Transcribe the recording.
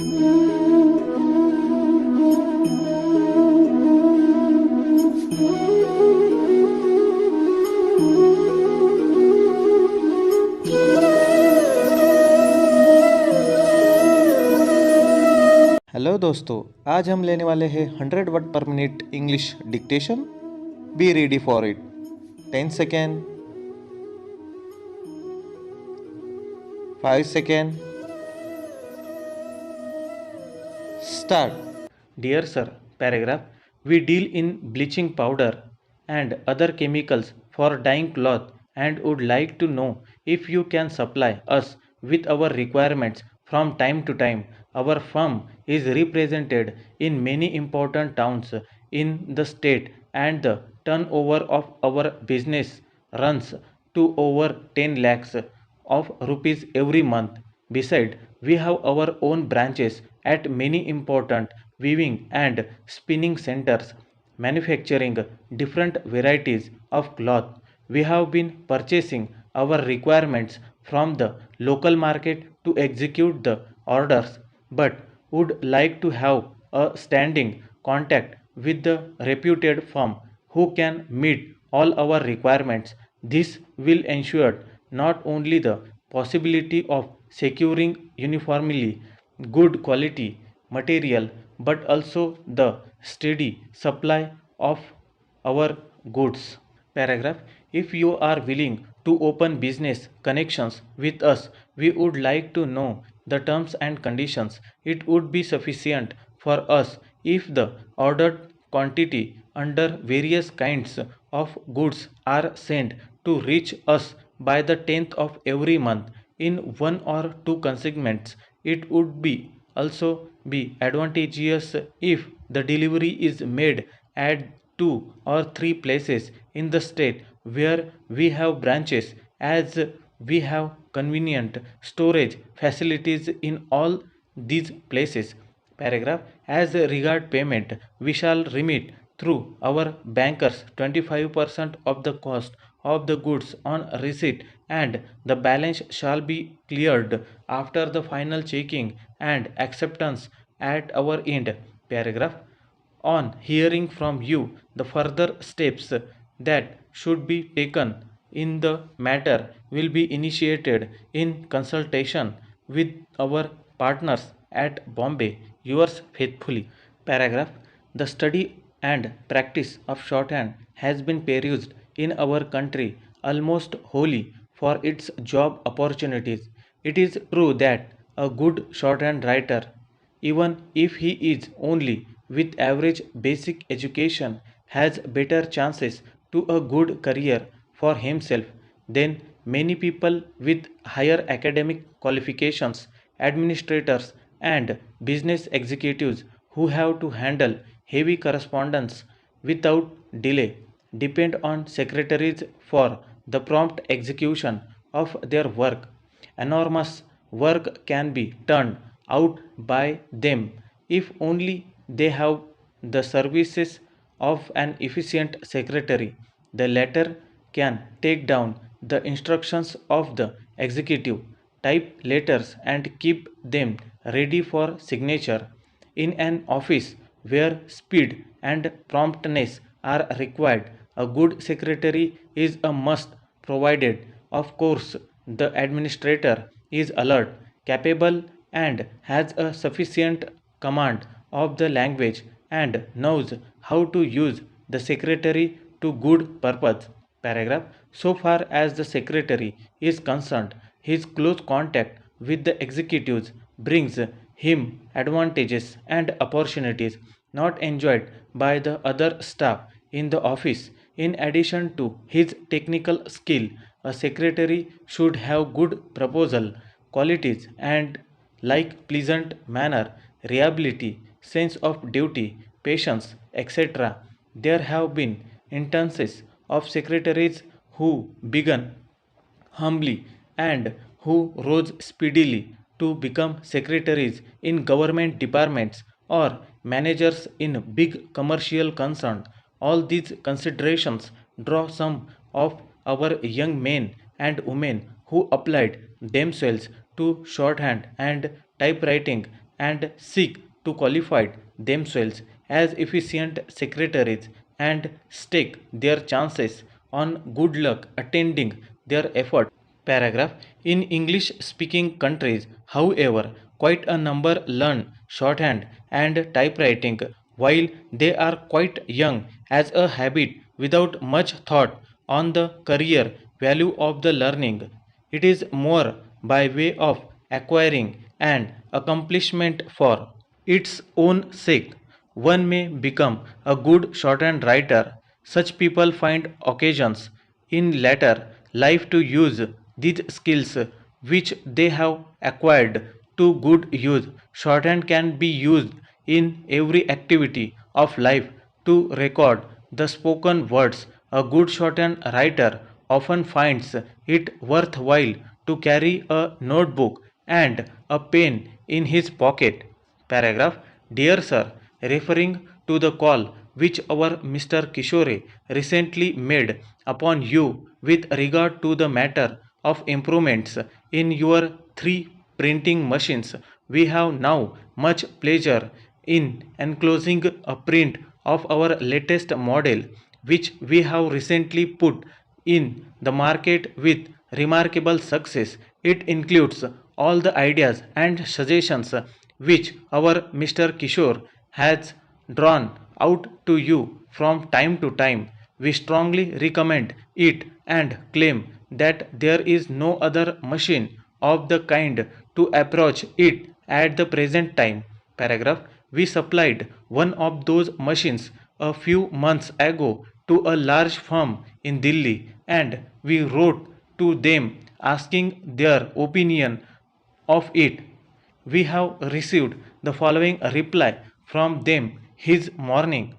Hello दोस्तों, आज हम लेने वाले हैं 100 वर्ड पर minute English dictation. Be ready for it. 10 second, 5 second, start. Dear sir, paragraph. We deal in bleaching powder and other chemicals for dyeing cloth and would like to know if you can supply us with our requirements from time to time. Our firm is represented in many important towns in the state and the turnover of our business runs to over 10 lakhs of rupees every month. Besides, we have our own branches at many important weaving and spinning centers, manufacturing different varieties of cloth. We have been purchasing our requirements from the local market to execute the orders, but would like to have a standing contact with the reputed firm who can meet all our requirements. This will ensure not only the possibility of securing uniformly good quality material but also the steady supply of our goods. Paragraph. If you are willing to open business connections with us, we would like to know the terms and conditions. It would be sufficient for us if the ordered quantity under various kinds of goods are sent to reach us by the 10th of every month in one or two consignments. It would be also be advantageous if the delivery is made at two or three places in the state where we have branches, as we have convenient storage facilities in all these places. Paragraph. As regard payment, we shall remit through our bankers 25% of the cost of the goods on receipt, and the balance shall be cleared after the final checking and acceptance at our end. Paragraph. On hearing from you the further steps that should be taken in the matter will be initiated in consultation with our partners at Bombay. Yours faithfully. Paragraph. The study and practice of shorthand has been perused in our country almost wholly for its job opportunities. It is true that a good shorthand writer, even if he is only with average basic education, has better chances to a good career for himself than many people with higher academic qualifications, administrators, and business executives who have to handle heavy correspondence without delay, depend on secretaries for the prompt execution of their work. Enormous work can be turned out by them if only they have the services of an efficient secretary. The latter can take down the instructions of the executive, type letters, and keep them ready for signature. In an office where speed and promptness are required, a good secretary is a must, provided, of course, the administrator is alert, capable, and has a sufficient command of the language and knows how to use the secretary to good purpose. Paragraph. So far as the secretary is concerned, his close contact with the executives brings him advantages and opportunities not enjoyed by the other staff in the office. In addition to his technical skill, a secretary should have good proposal qualities and like pleasant manner, reliability, sense of duty, patience, etc. There have been instances of secretaries who began humbly and who rose speedily to become secretaries in government departments or managers in big commercial concerns. All these considerations draw some of our young men and women who applied themselves to shorthand and typewriting and seek to qualify themselves as efficient secretaries and stake their chances on good luck attending their effort. Paragraph. In English speaking countries, however, quite a number learn shorthand and typewriting while they are quite young as a habit without much thought on the career value of the learning. It is more by way of acquiring an accomplishment for its own sake. One may become a good shorthand writer. Such people find occasions in later life to use these skills which they have acquired to good use. Shorthand can be used in every activity of life to record the spoken words. A good shorthand writer often finds it worthwhile to carry a notebook and a pen in his pocket. Paragraph. Dear Sir, referring to the call which our Mr. Kishore recently made upon you with regard to the matter of improvements in your three printing machines, we have now much pleasure in enclosing a print of our latest model, which we have recently put in the market with remarkable success. It includes all the ideas and suggestions which our Mr. Kishore has drawn out to you from time to time. We strongly recommend it and claim that there is no other machine of the kind to approach it at the present time. Paragraph. We supplied one of those machines a few months ago to a large firm in Delhi, and we wrote to them asking their opinion of it. We have received the following reply from them his morning.